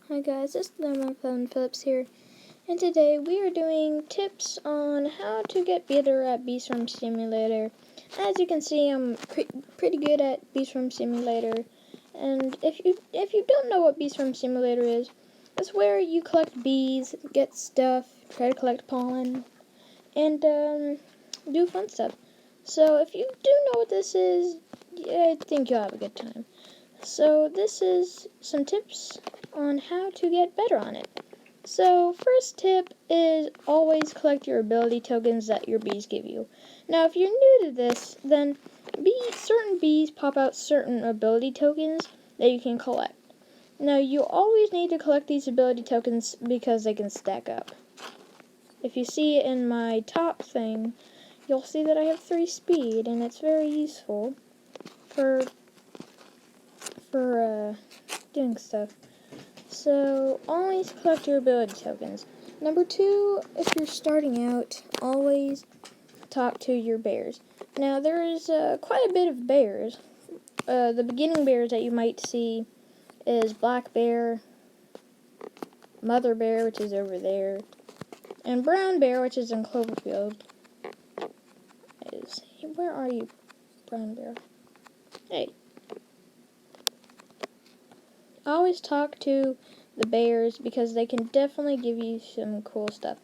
Hi guys, this is my phone Phillips here, and today we are doing tips on how to get better at Bee Swarm Simulator. As you can see, I'm pretty good at Bee Swarm Simulator, and if you don't know what Bee Swarm Simulator is, it's where you collect bees, get stuff, try to collect pollen, and do fun stuff. So if you do know what this is, I think you'll have a good time. So this is some tips on how to get better on it. So first tip is always collect your ability tokens that your bees give you. Now if you're new to this, then certain bees pop out certain ability tokens that you can collect. Now you always need to collect these ability tokens because they can stack up. If you see in my top thing, you'll see that I have 3 speed, and it's very useful for doing stuff. So always collect your ability tokens. Number 2, if you're starting out, always talk to your bears. Now there is quite a bit of bears. The beginning bears that you might see is black bear, mother bear, which is over there, and brown bear, which is in Cloverfield. Where are you, brown bear? Hey. Always talk to the bears because they can definitely give you some cool stuff.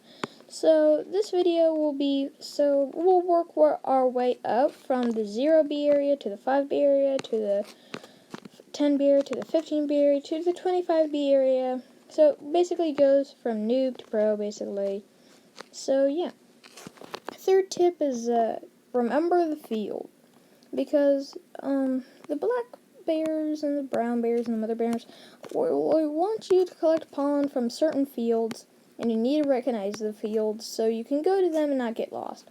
So this video we'll work our way up from the 0 bee area to the 5 bee area to the 10 bee area to the 15 bee area to the 25 bee area. So basically goes from noob to pro basically. So yeah. Third tip is remember the field, because the black bears and the brown bears and the mother bears we want you to collect pollen from certain fields, and you need to recognize the fields so you can go to them and not get lost.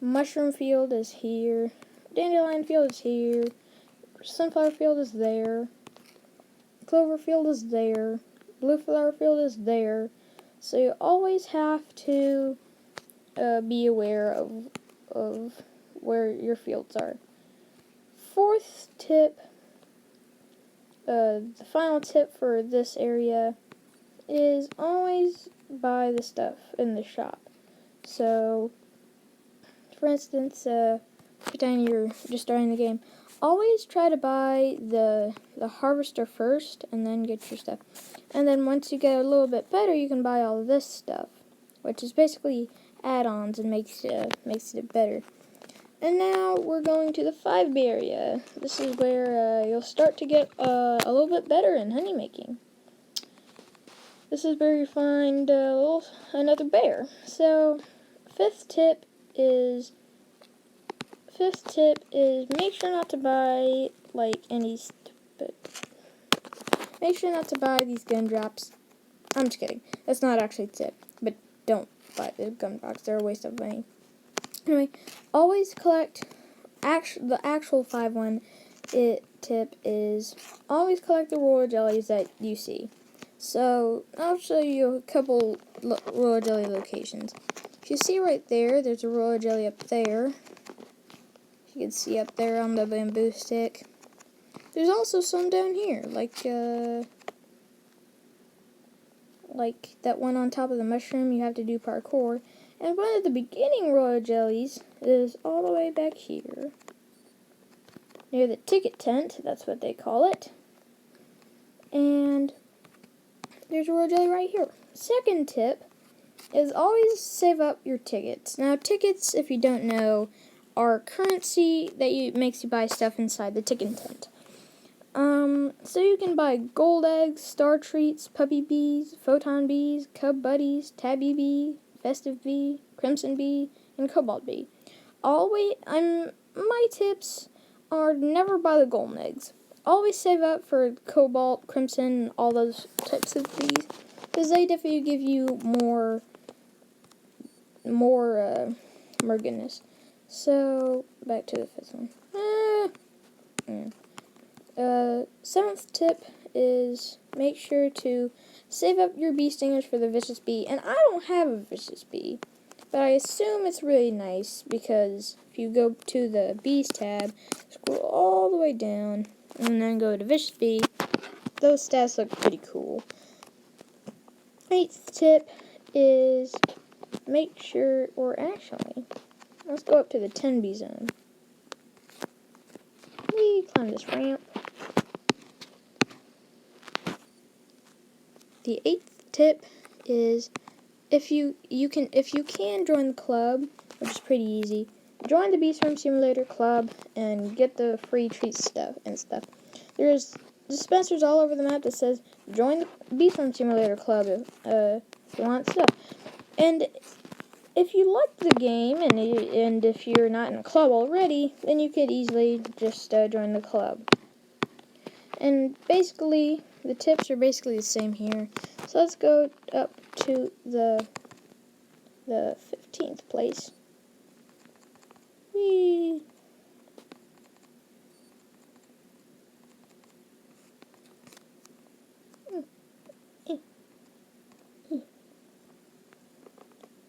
Mushroom field is here, dandelion field is here, sunflower field is there, clover field is there, blue flower field is there. So you always have to be aware of where your fields are. Fourth tip, the final tip for this area, is always buy the stuff in the shop. So, for instance, pretend you're just starting the game, always try to buy the harvester first and then get your stuff. And then once you get a little bit better, you can buy all of this stuff, which is basically add-ons and makes it better. And now we're going to the 5 bee area. This is where you'll start to get a little bit better in honey making. This is where you find another bear. So fifth tip is make sure not to buy make sure not to buy these gumdrops. I'm just kidding. That's not actually a tip, but don't buy the gumdrops. They're a waste of money. Anyway, always collect the actual 5-1 tip is always collect the royal jellies that you see. So I'll show you a couple royal jelly locations. If you see right there, there's a royal jelly up there. You can see up there on the bamboo stick. There's also some down here, like that one on top of the mushroom. You have to do parkour. And one of the beginning royal jellies is all the way back here, near the ticket tent, that's what they call it. And there's a royal jelly right here. Second tip is always save up your tickets. Now tickets, if you don't know, are currency that makes you buy stuff inside the ticket tent. So you can buy gold eggs, star treats, puppy bees, photon bees, cub buddies, tabby bee, festive bee, crimson bee, and cobalt bee. My tips are never buy the golden eggs. Always save up for cobalt, crimson, all those types of bees, because they definitely give you more goodness. So back to the fifth one. Seventh tip is make sure to save up your bee stingers for the vicious bee. And I don't have a vicious bee, but I assume it's really nice, because if you go to the bees tab, scroll all the way down, and then go to vicious bee, those stats look pretty cool. 8th tip is make sure, or actually, let's go up to the 10B zone. We climb this ramp. The 8th tip is if you can join the club, which is pretty easy. Join the Beast Farm Simulator club and get the free treats stuff. There's dispensers all over the map that says join the Beast Farm Simulator club if you want stuff. And if you like the game and if you're not in a club already, then you could easily just join the club. And basically, the tips are basically the same here. So let's go up to the 15th place. Whee!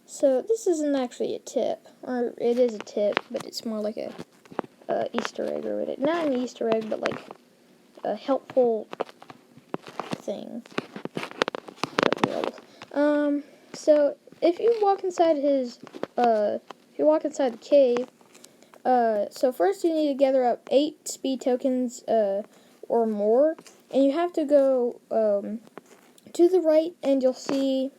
So this isn't actually a tip, or it is a tip, but it's more like a Easter egg or whatever. Not an Easter egg, but like a helpful thing. So if you walk inside the cave, so first you need to gather up 8 speed tokens, or more, and you have to go, to the right, and you'll see,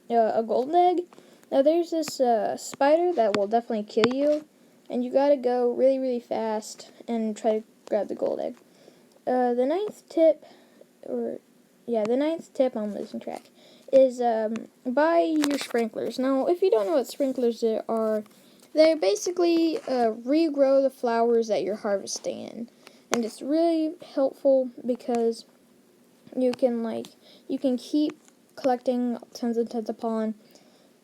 a golden egg. Now there's this, spider that will definitely kill you, and you gotta go really, really fast and try to grab the gold egg. The 9th tip, I'm losing track, is buy your sprinklers. Now, if you don't know what sprinklers are, they basically regrow the flowers that you're harvesting in. And it's really helpful because you can keep collecting tons and tons of pollen.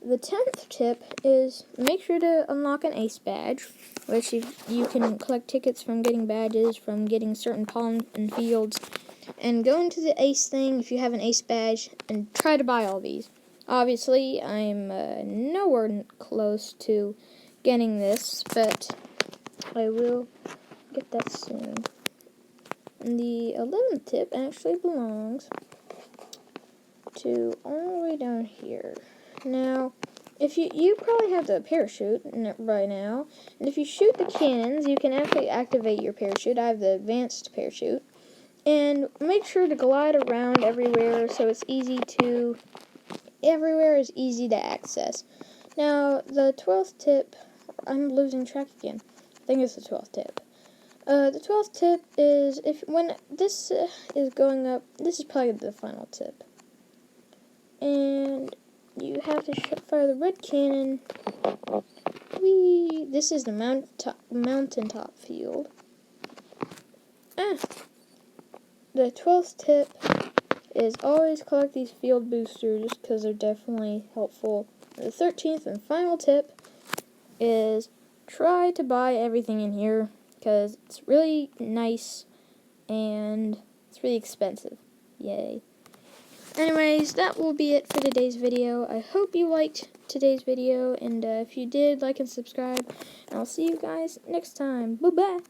The 10th tip is make sure to unlock an ace badge, which you can collect tickets from getting badges, from getting certain pollen in fields, and go into the ace thing if you have an ace badge, and try to buy all these. Obviously, I'm nowhere close to getting this, but I will get that soon. And the 11th tip actually belongs to all the way down here. Now, if you probably have the parachute right now, and if you shoot the cannons, you can actually activate your parachute. I have the advanced parachute. And make sure to glide around everywhere so it's everywhere is easy to access. Now, the 12th tip, I'm losing track again. I think it's the 12th tip. The 12th tip is, when this is going up, this is probably the final tip. And you have to fire the red cannon. Whee! This is the mountaintop field. The 12th tip is always collect these field boosters because they're definitely helpful. The 13th and final tip is try to buy everything in here because it's really nice and it's really expensive. Yay. Anyways, that will be it for today's video. I hope you liked today's video, and if you did, like and subscribe, and I'll see you guys next time. Bye-bye.